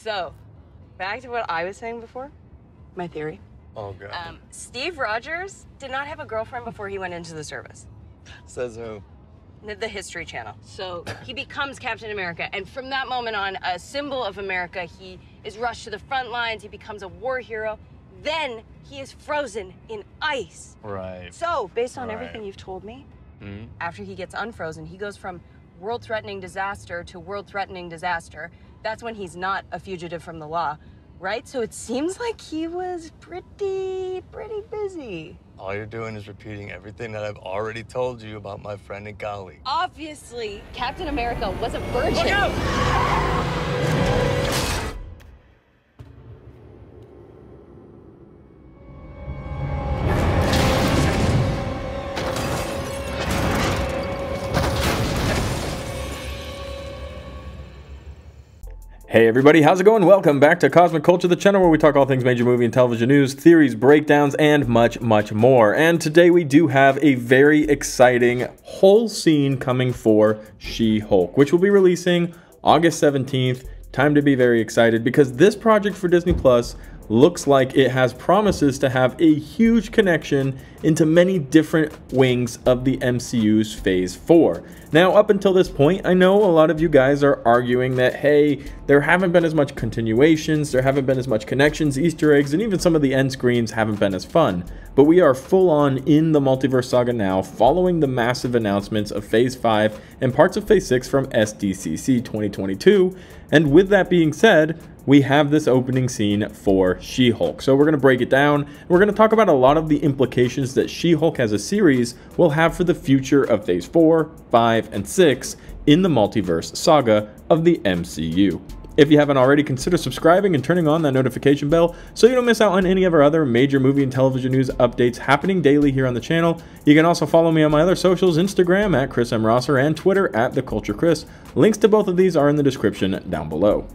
So, back to what I was saying before, my theory. Oh, God. Steve Rogers did not have a girlfriend before he went into the service. Says who? The History Channel. So he becomes Captain America, and from that moment on, a symbol of America, he is rushed to the front lines, he becomes a war hero, then he is frozen in ice. Right. So, based on everything you've told me, after he gets unfrozen, he goes from world-threatening disaster to world-threatening disaster. That's when he's not a fugitive from the law, right? So it seems like he was pretty busy. All you're doing is repeating everything that I've already told you about my friend and colleague. Obviously, Captain America was a virgin. Look out! Hey everybody, how's it going? Welcome back to Cosmic Culture, the channel where we talk all things major movie and television news, theories, breakdowns, and much more. And today we do have a very exciting whole scene coming for She-Hulk, which will be releasing August 17th. Time to be very excited because this project for Disney Plus looks like it has promises to have a huge connection into many different wings of the MCU's Phase 4. Now, up until this point, I know a lot of you guys are arguing that, hey, there haven't been as much continuations, there haven't been as much connections, Easter eggs, and even some of the end screens haven't been as fun. But we are full on in the multiverse saga now, following the massive announcements of Phase 5 and parts of Phase 6 from SDCC 2022. And with that being said, we have this opening scene for She-Hulk. So we're going to break it down. We're going to talk about a lot of the implications that She-Hulk as a series will have for the future of Phase 4, 5, and 6 in the multiverse saga of the MCU. If you haven't already, consider subscribing and turning on that notification bell so you don't miss out on any of our other major movie and television news updates happening daily here on the channel. You can also follow me on my other socials, Instagram at Chris M. Rosser and Twitter at TheCultureChris. Links to both of these are in the description down below.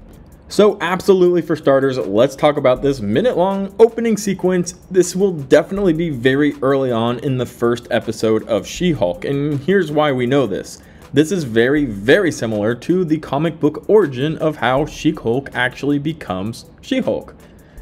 So absolutely, for starters, let's talk about this minute-long opening sequence. This will definitely be very early on in the first episode of She-Hulk, and here's why we know this. This is very similar to the comic book origin of how She-Hulk actually becomes She-Hulk.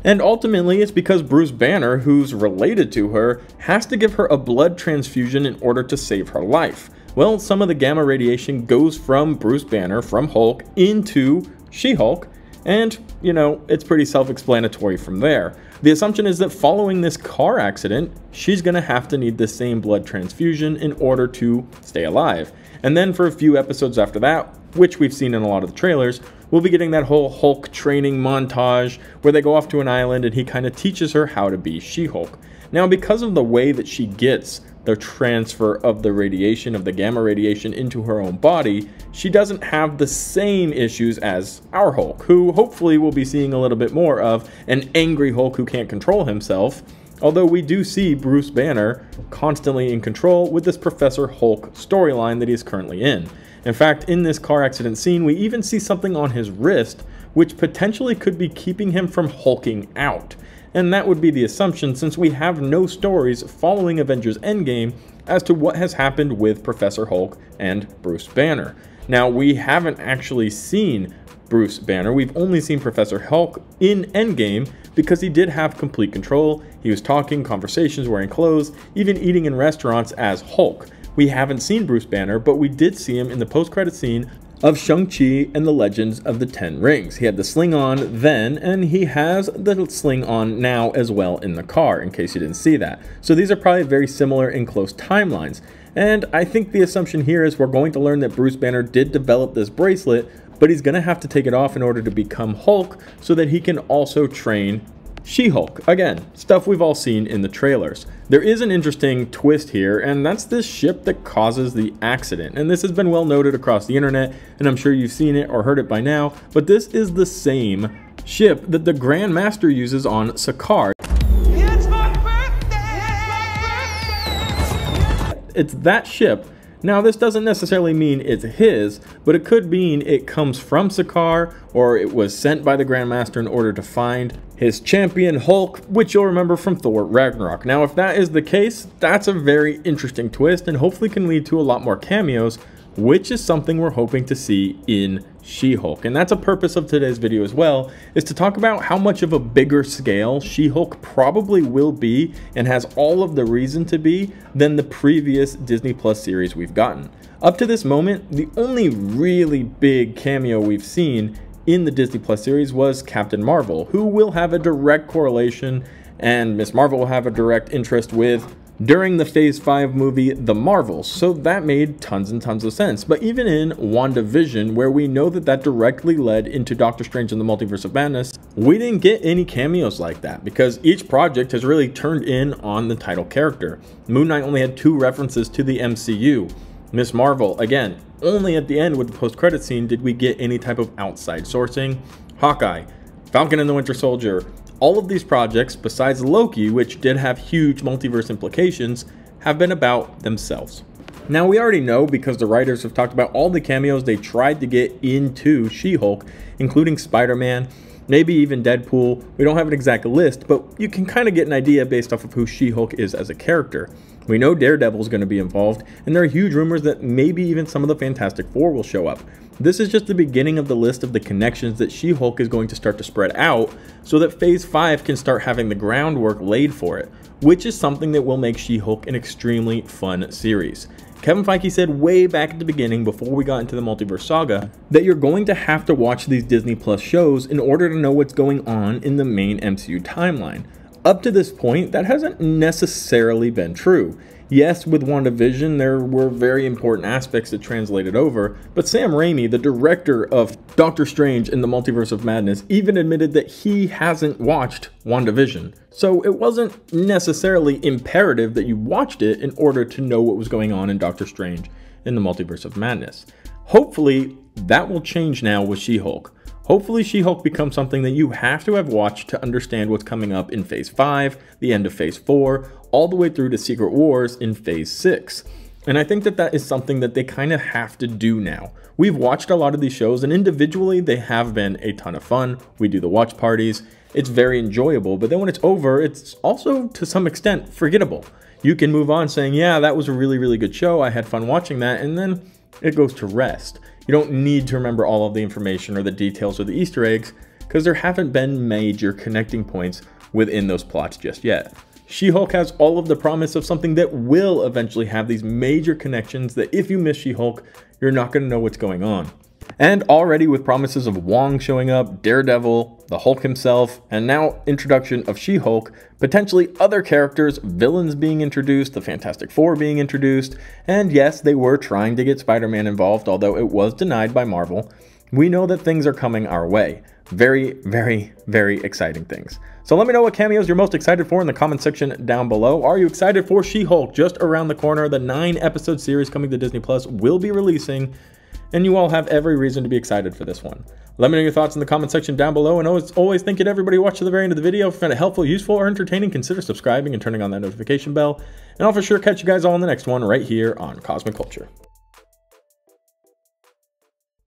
And ultimately, it's because Bruce Banner, who's related to her, has to give her a blood transfusion in order to save her life. Well, some of the gamma radiation goes from Bruce Banner, from Hulk, into She-Hulk, and, you know, it's pretty self-explanatory from there. The assumption is that following this car accident, she's going to have to need the same blood transfusion in order to stay alive. And then for a few episodes after that, which we've seen in a lot of the trailers, we'll be getting that whole Hulk training montage where they go off to an island and he kind of teaches her how to be She-Hulk. Now, because of the way that she gets the transfer of the radiation, of the gamma radiation into her own body, she doesn't have the same issues as our Hulk, who hopefully we'll be seeing a little bit more of, an angry Hulk who can't control himself. Although we do see Bruce Banner constantly in control with this Professor Hulk storyline that he's currently in. In fact, in this car accident scene, we even see something on his wrist which potentially could be keeping him from hulking out. And that would be the assumption since we have no stories following Avengers Endgame as to what has happened with Professor Hulk and Bruce Banner. Now, we haven't actually seen Bruce Banner. We've only seen Professor Hulk in Endgame because he did have complete control. He was talking, conversations, wearing clothes, even eating in restaurants as Hulk. We haven't seen Bruce Banner, but we did see him in the post-credit scene of Shang-Chi and the Legends of the Ten Rings. He had the sling on then, and he has the sling on now as well in the car, in case you didn't see that. So these are probably very similar in close timelines. And I think the assumption here is we're going to learn that Bruce Banner did develop this bracelet, but he's going to have to take it off in order to become Hulk so that he can also train She-Hulk. Again, stuff we've all seen in the trailers. There is an interesting twist here, and that's this ship that causes the accident. And this has been well noted across the internet, and I'm sure you've seen it or heard it by now, but this is the same ship that the Grand Master uses on Sakaar. It's my birthday! It's that ship. Now, this doesn't necessarily mean it's his, but it could mean it comes from Sakaar, or it was sent by the Grandmaster in order to find his champion Hulk, which you'll remember from Thor Ragnarok. Now, if that is the case, that's a very interesting twist and hopefully can lead to a lot more cameos which is something we're hoping to see in She-Hulk. And that's a purpose of today's video as well, is to talk about how much of a bigger scale She-Hulk probably will be and has all of the reason to be than the previous Disney Plus series we've gotten. Up to this moment, the only really big cameo we've seen in the Disney Plus series was Captain Marvel, who will have a direct correlation and Ms. Marvel will have a direct interest with during the Phase 5 movie, The Marvels, so that made tons and tons of sense. But even in WandaVision, where we know that directly led into Doctor Strange in the Multiverse of Madness, we didn't get any cameos like that, because each project has really turned in on the title character. Moon Knight only had 2 references to the MCU. Ms. Marvel, again, only at the end with the post-credit scene did we get any type of outside sourcing. Hawkeye, Falcon and the Winter Soldier, all of these projects, besides Loki, which did have huge multiverse implications, have been about themselves. Now, we already know, because the writers have talked about all the cameos they tried to get into She-Hulk, including Spider-Man, maybe even Deadpool. We don't have an exact list, but you can kind of get an idea based off of who She-Hulk is as a character. We know Daredevil is going to be involved, and there are huge rumors that maybe even some of the Fantastic Four will show up. This is just the beginning of the list of the connections that She-Hulk is going to start to spread out so that Phase 5 can start having the groundwork laid for it, which is something that will make She-Hulk an extremely fun series. Kevin Feige said way back at the beginning, before we got into the multiverse saga, that you're going to have to watch these Disney Plus shows in order to know what's going on in the main MCU timeline. Up to this point, that hasn't necessarily been true. Yes, with WandaVision, there were very important aspects that translated over, but Sam Raimi, the director of Doctor Strange in the Multiverse of Madness, even admitted that he hasn't watched WandaVision. So it wasn't necessarily imperative that you watched it in order to know what was going on in Doctor Strange in the Multiverse of Madness. Hopefully, that will change now with She-Hulk. Hopefully She-Hulk becomes something that you have to have watched to understand what's coming up in Phase 5, the end of Phase 4, all the way through to Secret Wars in Phase 6. And I think that that is something that they kind of have to do now. We've watched a lot of these shows, and individually they have been a ton of fun. We do the watch parties. It's very enjoyable, but then when it's over, it's also to some extent forgettable. You can move on saying, yeah, that was a really, really good show. I had fun watching that, and then it goes to rest. You don't need to remember all of the information or the details or the Easter eggs, because there haven't been major connecting points within those plots just yet. She-Hulk has all of the promise of something that will eventually have these major connections that if you miss She-Hulk, you're not going to know what's going on. And already with promises of Wong showing up, Daredevil, the Hulk himself, and now introduction of She-Hulk, potentially other characters, villains being introduced, the Fantastic Four being introduced, and yes, they were trying to get Spider-Man involved, although it was denied by Marvel. We know that things are coming our way. Very, very, very exciting things. So let me know what cameos you're most excited for in the comment section down below. Are you excited for She-Hulk just around the corner? The 9-episode series coming to Disney Plus will be releasing, and you all have every reason to be excited for this one. Let me know your thoughts in the comment section down below, and always thank you to everybody who watched to the very end of the video. If you found it helpful, useful, or entertaining, consider subscribing and turning on that notification bell, and I'll for sure catch you guys all in the next one right here on Cosmic Culture.